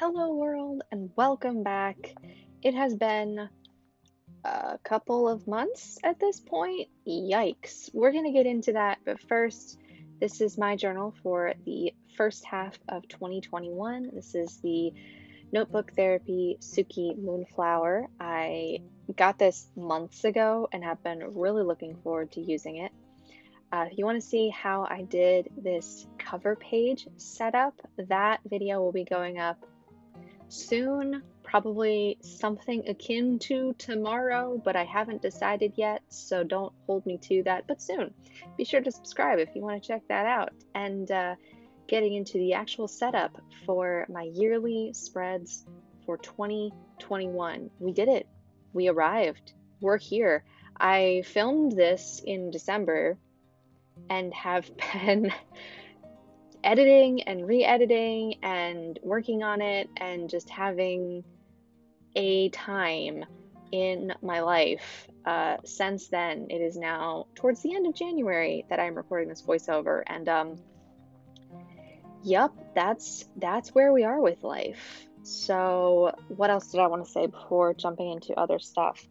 Hello, world, and welcome back. It has been a couple of months at this point. Yikes. We're going to get into that, but first, this is my journal for the first half of 2021. This is the Notebook Therapy Suki Moonflower. I got this months ago and have been really looking forward to using it. If you want to see how I did this cover page setup, that video will be going up soon, probably something akin to tomorrow, but I haven't decided yet, so don't hold me to that, but soon. Be sure to subscribe if you want to check that out. And getting into the actual setup for my yearly spreads for 2021. We did it. We arrived. We're here. I filmed this in December and have been editing and re-editing and working on it and just having a time in my life since then. It is now towards the end of January that I'm recording this voiceover, and yep, that's where we are with life. So what else did I want to say before jumping into other stuff?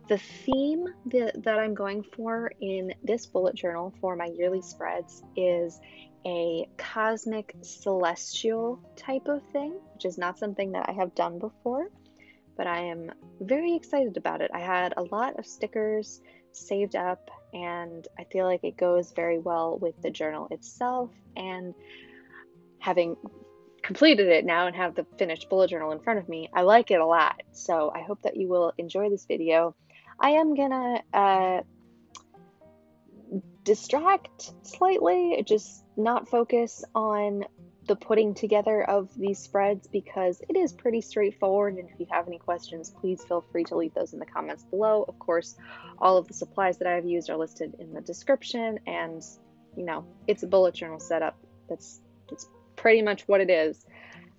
The theme that I'm going for in this bullet journal for my yearly spreads is a cosmic celestial type of thing, which is not something that I have done before, but I am very excited about it. I had a lot of stickers saved up, and I feel like it goes very well with the journal itself, and having completed it now and have the finished bullet journal in front of me, I like it a lot. So I hope that you will enjoy this video. I am gonna distract slightly, just not focus on the putting together of these spreads because it is pretty straightforward, and if you have any questions, please feel free to leave those in the comments below. Of course, all of the supplies that I have used are listed in the description, and you know, it's a bullet journal setup. That's pretty much what it is.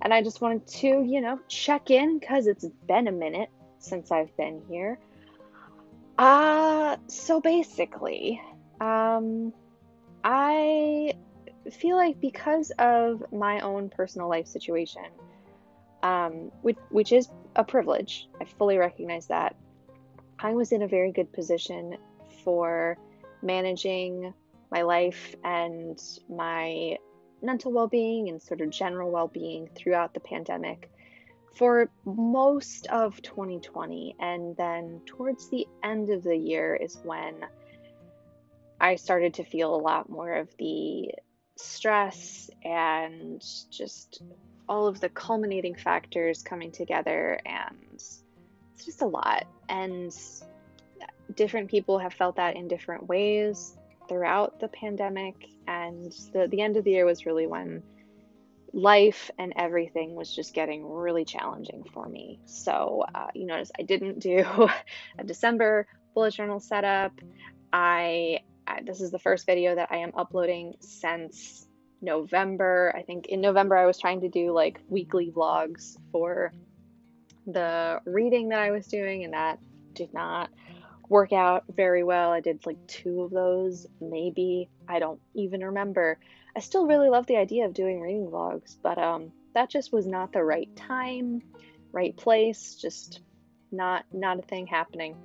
And I just wanted to, you know, check in because it's been a minute since I've been here. So basically, I feel like because of my own personal life situation, which is a privilege, I fully recognize that, I was in a very good position for managing my life and my mental well-being and sort of general well-being throughout the pandemic for most of 2020. And then towards the end of the year is when I started to feel a lot more of the stress and just all of the culminating factors coming together, and it's just a lot. And different people have felt that in different ways throughout the pandemic, and the end of the year was really when life and everything was just getting really challenging for me. So you notice I didn't do a December bullet journal setup. This is the first video that I am uploading since November. I think in November I was trying to do like weekly vlogs for the reading that I was doing, and that did not work out very well. I did like 2 of those, maybe. I don't even remember. I still really love the idea of doing reading vlogs, but that just was not the right time, right place, just not a thing happening.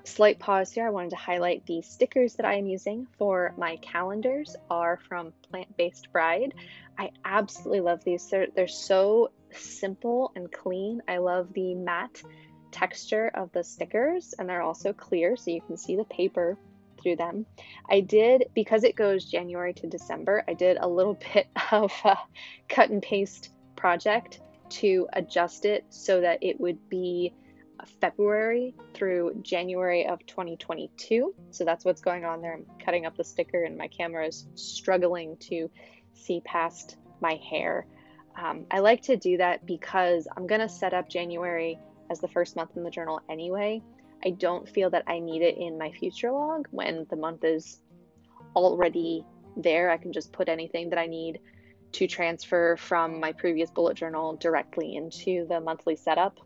Slight pause here. I wanted to highlight the stickers that I am using for my calendars are from Plant-Based Bride. I absolutely love these. They're so simple and clean. I love the matte texture of the stickers, and they're also clear so you can see the paper through them. I did, because it goes January to December, I did a little bit of a cut and paste project to adjust it so that it would be February through January of 2022. So that's what's going on there. I'm cutting up the sticker and my camera is struggling to see past my hair. I like to do that because I'm gonna set up January as the first month in the journal anyway. I don't feel that I need it in my future log when the month is already there. I can just put anything that I need to transfer from my previous bullet journal directly into the monthly setup.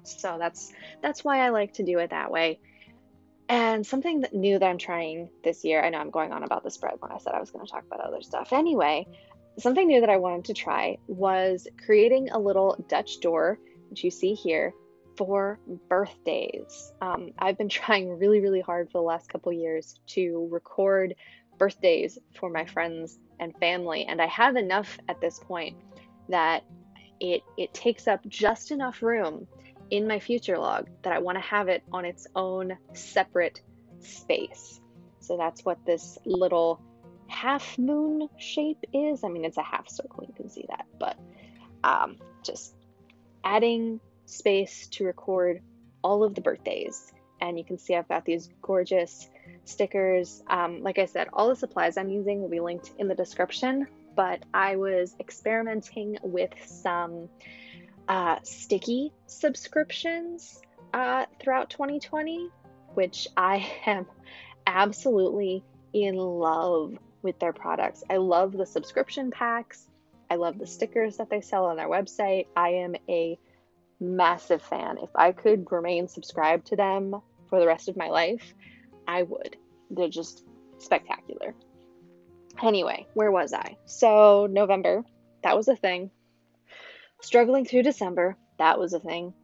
So that's why I like to do it that way. And something that new that I'm trying this year, I know I'm going on about the spread when I said I was going to talk about other stuff. Anyway, something new that I wanted to try was creating a little Dutch door, which you see here, for birthdays. I've been trying really, really hard for the last couple years to record birthdays for my friends and family, and I have enough at this point that it takes up just enough room in my future log that I want to have it on its own separate space. So that's what this little half moon shape is. I mean, it's a half circle, you can see that, but just adding space to record all of the birthdays. And you can see I've got these gorgeous stickers. Like I said, all the supplies I'm using will be linked in the description, but I was experimenting with some sticky subscriptions throughout 2020, which I am absolutely in love with their products. I love the subscription packs. I love the stickers that they sell on their website. I am a massive fan. If I could remain subscribed to them for the rest of my life, I would. They're just spectacular. Anyway, where was I? So November, that was a thing. Struggling through December, that was a thing.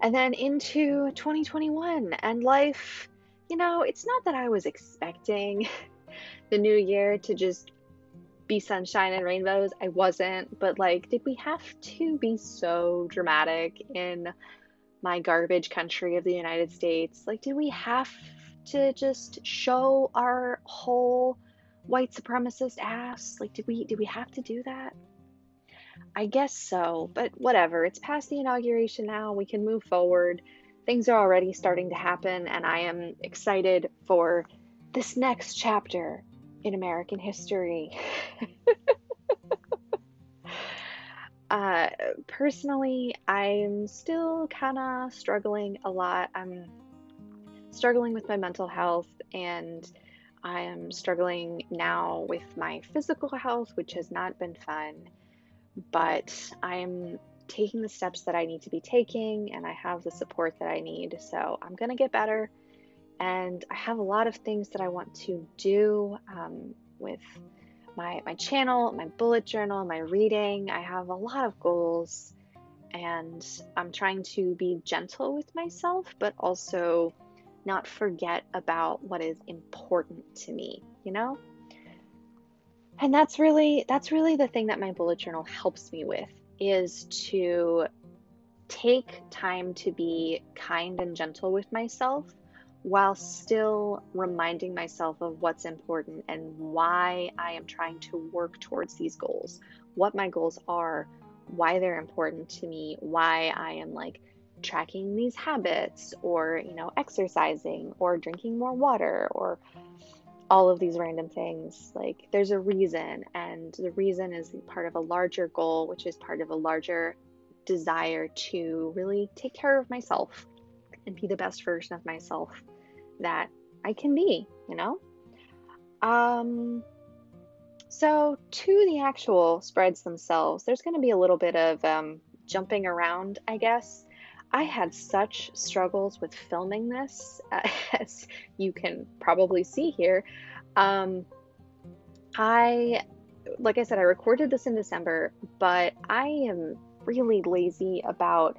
And then into 2021 and life, it's not that I was expecting the new year to just be sunshine and rainbows. I wasn't, but did we have to be so dramatic in my garbage country of the United States? Did we have to just show our whole white supremacist ass? Did we have to do that? I guess so, but whatever. It's past the inauguration now. We can move forward. Things are already starting to happen, and I am excited for this next chapter in American history. Personally, I'm still kind of struggling a lot. I'm struggling with my mental health, and I am struggling now with my physical health, which has not been fun. But I'm taking the steps that I need to be taking, and I have the support that I need. So I'm going to get better. And I have a lot of things that I want to do with my channel, my bullet journal, my reading. I have a lot of goals, and I'm trying to be gentle with myself, but also not forget about what is important to me, And that's really the thing that my bullet journal helps me with, is to take time to be kind and gentle with myself while still reminding myself of what's important and why I am trying to work towards these goals, what my goals are, why they're important to me, why I am tracking these habits, or exercising, or drinking more water, or all of these random things. There's a reason, and the reason is part of a larger goal, which is part of a larger desire to really take care of myself and be the best version of myself that I can be, So to the actual spreads themselves, there's going to be a little bit of jumping around, I guess. I had such struggles with filming this, as you can probably see here. Like I said, I recorded this in December, but I am really lazy about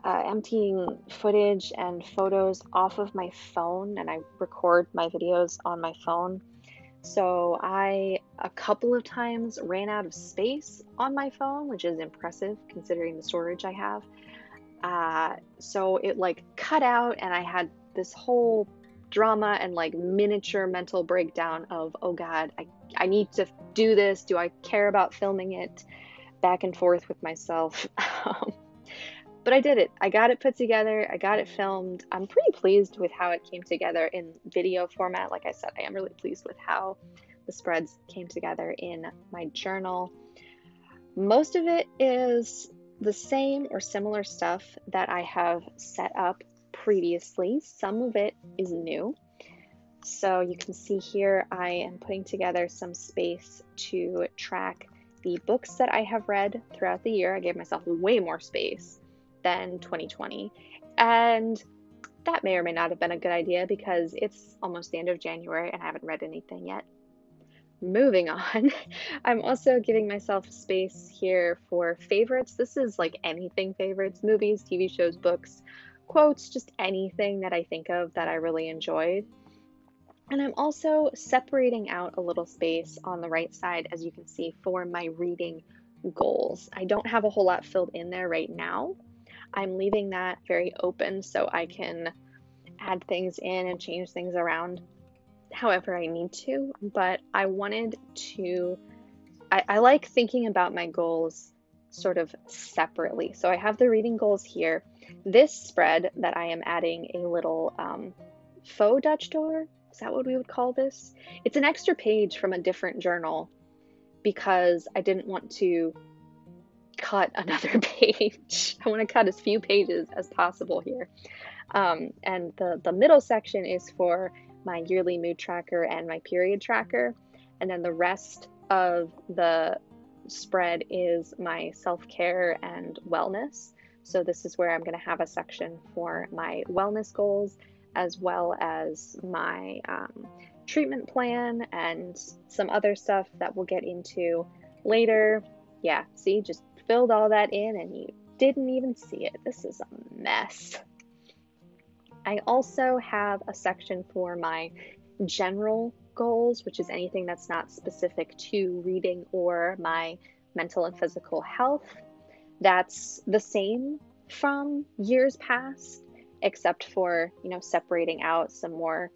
emptying footage and photos off of my phone, and I record my videos on my phone. So I, a couple of times, ran out of space on my phone, which is impressive considering the storage I have. So it cut out, and I had this whole drama and miniature mental breakdown of, oh God, I need to do this. Do I care about filming it? Back and forth with myself. But I did it. I got it put together. I got it filmed. I'm pretty pleased with how it came together in video format. Like I said, I am really pleased with how the spreads came together in my journal. Most of it is the same or similar stuff that I have set up previously. Some of it is new. So you can see here, I am putting together some space to track the books that I have read throughout the year. I gave myself way more space than 2020. And that may or may not have been a good idea because it's almost the end of January and I haven't read anything yet. Moving on, I'm also giving myself space here for favorites. This is like anything favorites, movies, TV shows, books, quotes, just anything that I think of that I really enjoyed. And I'm also separating out a little space on the right side, as you can see, for my reading goals. I don't have a whole lot filled in there right now. I'm leaving that very open so I can add things in and change things around however I need to, but I wanted to, I like thinking about my goals sort of separately. So I have the reading goals here. This spread that I am adding a little faux Dutch door, is that what we would call this? It's an extra page from a different journal because I didn't want to cut another page. I want to cut as few pages as possible here. And the middle section is for my yearly mood tracker and my period tracker. And then the rest of the spread is my self-care and wellness. So this is where I'm going to have a section for my wellness goals, as well as my treatment plan and some other stuff that we'll get into later. Yeah, see, just filled all that in and you didn't even see it. This is a mess. I also have a section for my general goals, which is anything that's not specific to reading or my mental and physical health. That's the same from years past, except for, separating out some more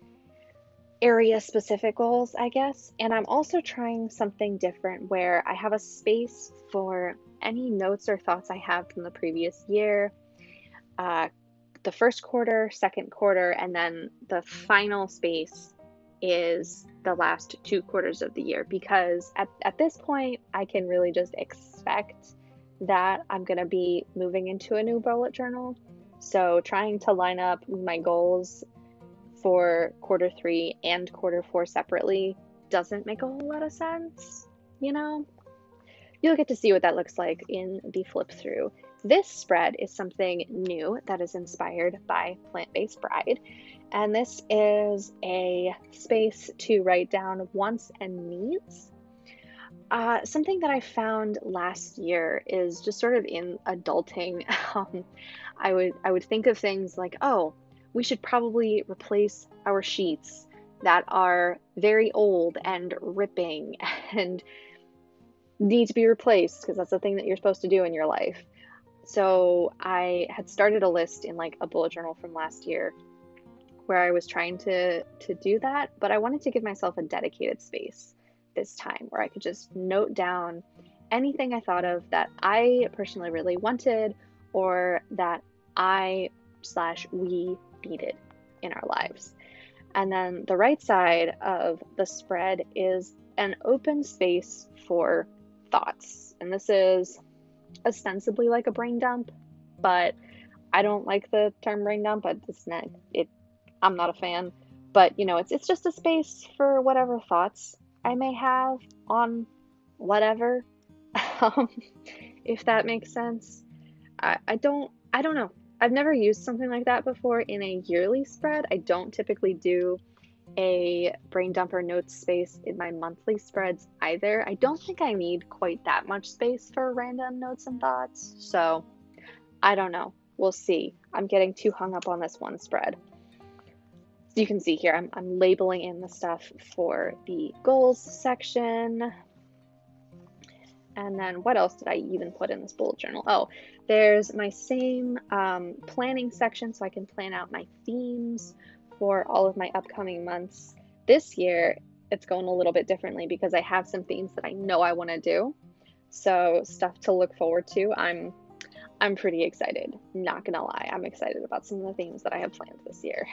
area specific goals, I guess. And I'm also trying something different where I have a space for any notes or thoughts I have from the previous year, the first quarter, second quarter, and then the final space is the last 2 quarters of the year, because at this point I can really just expect that I'm going to be moving into a new bullet journal. So trying to line up my goals for quarter 3 and quarter 4 separately doesn't make a whole lot of sense. You'll get to see what that looks like in the flip through. This spread is something new that is inspired by Plant-Based Bride, and this is a space to write down wants and needs. Something that I found last year is just sort of in adulting. I would think of things like, oh, we should probably replace our sheets that are very old and ripping and need to be replaced because that's the thing that you're supposed to do in your life. So I had started a list in like a bullet journal from last year where I was trying to do that, but I wanted to give myself a dedicated space this time where I could just note down anything I thought of that I personally really wanted or that we needed in our lives. And then the right side of the spread is an open space for thoughts. And this is ostensibly like a brain dump, but I don't like the term brain dump, but I'm not a fan. But it's just a space for whatever thoughts I may have on whatever, if that makes sense. I don't know. I've never used something like that before in a yearly spread. I don't typically do a brain dump or notes space in my monthly spreads either. I don't think I need quite that much space for random notes and thoughts. So I don't know. We'll see. I'm getting too hung up on this one spread. So you can see here, I'm labeling in the stuff for the goals section. And then what else did I even put in this bullet journal? Oh, there's my same planning section so I can plan out my themes for all of my upcoming months. This year, it's going a little bit differently because I have some themes that I know I want to do. So stuff to look forward to. I'm pretty excited. Not gonna lie, I'm excited about some of the themes that I have planned this year.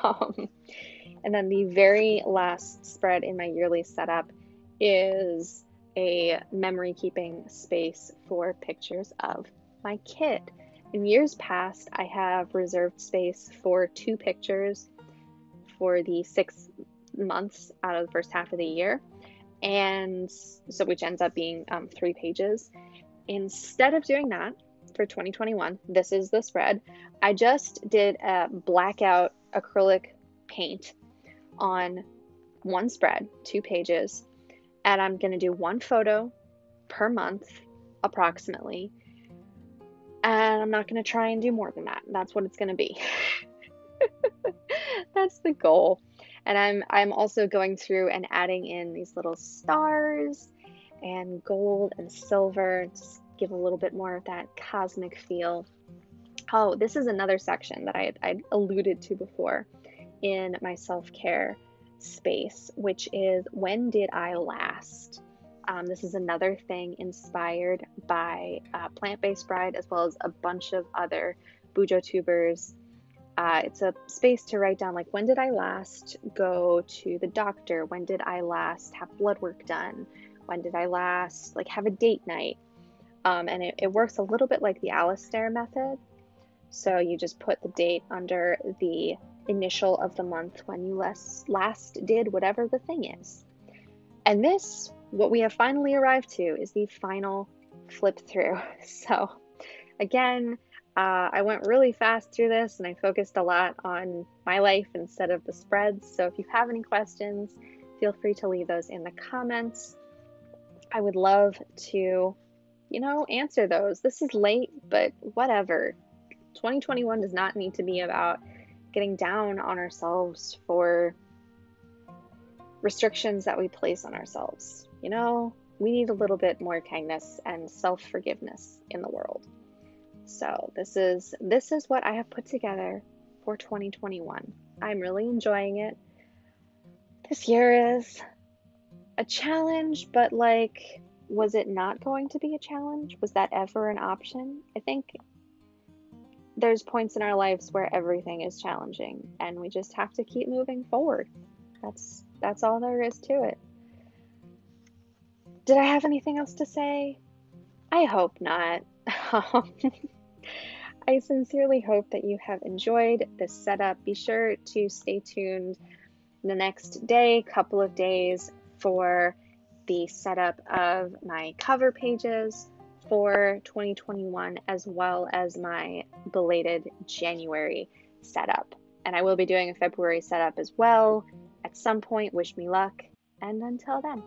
And then the very last spread in my yearly setup is a memory keeping space for pictures of my kid. In years past, I have reserved space for 2 pictures for the 6 months out of the first half of the year, and so which ends up being 3 pages. Instead of doing that, for 2021. This is the spread. I just did a blackout acrylic paint on one spread, 2 pages, and I'm going to do 1 photo per month approximately. And I'm not going to try and do more than that. That's what it's going to be. That's the goal. And I'm also going through and adding in these little stars and gold and silver, just give a little bit more of that cosmic feel. Oh, this is another section that I alluded to before in my self-care space, which is when did I last? This is another thing inspired by Plant-Based Bride, as well as a bunch of other Bujo tubers. It's a space to write down, like, when did I last go to the doctor? When did I last have blood work done? When did I last, like, have a date night? And it works a little bit like the Alistair method. So you just put the date under the initial of the month when you last did whatever the thing is. And this, what we have finally arrived to, is the final flip through. So again, I went really fast through this and I focused a lot on my life instead of the spreads. So if you have any questions, feel free to leave those in the comments. I would love to, answer those. This is late, but whatever. 2021 does not need to be about getting down on ourselves for restrictions that we place on ourselves. We need a little bit more kindness and self-forgiveness in the world. So this is what I have put together for 2021. I'm really enjoying it. This year is a challenge, but was it not going to be a challenge? Was that ever an option? I think there's points in our lives where everything is challenging and we just have to keep moving forward. That's all there is to it. Did I have anything else to say? I hope not. I sincerely hope that you have enjoyed this setup. Be sure to stay tuned the next couple of days, for the setup of my cover pages for 2021, as well as my belated January setup. And I will be doing a February setup as well at some point. Wish me luck, and until then.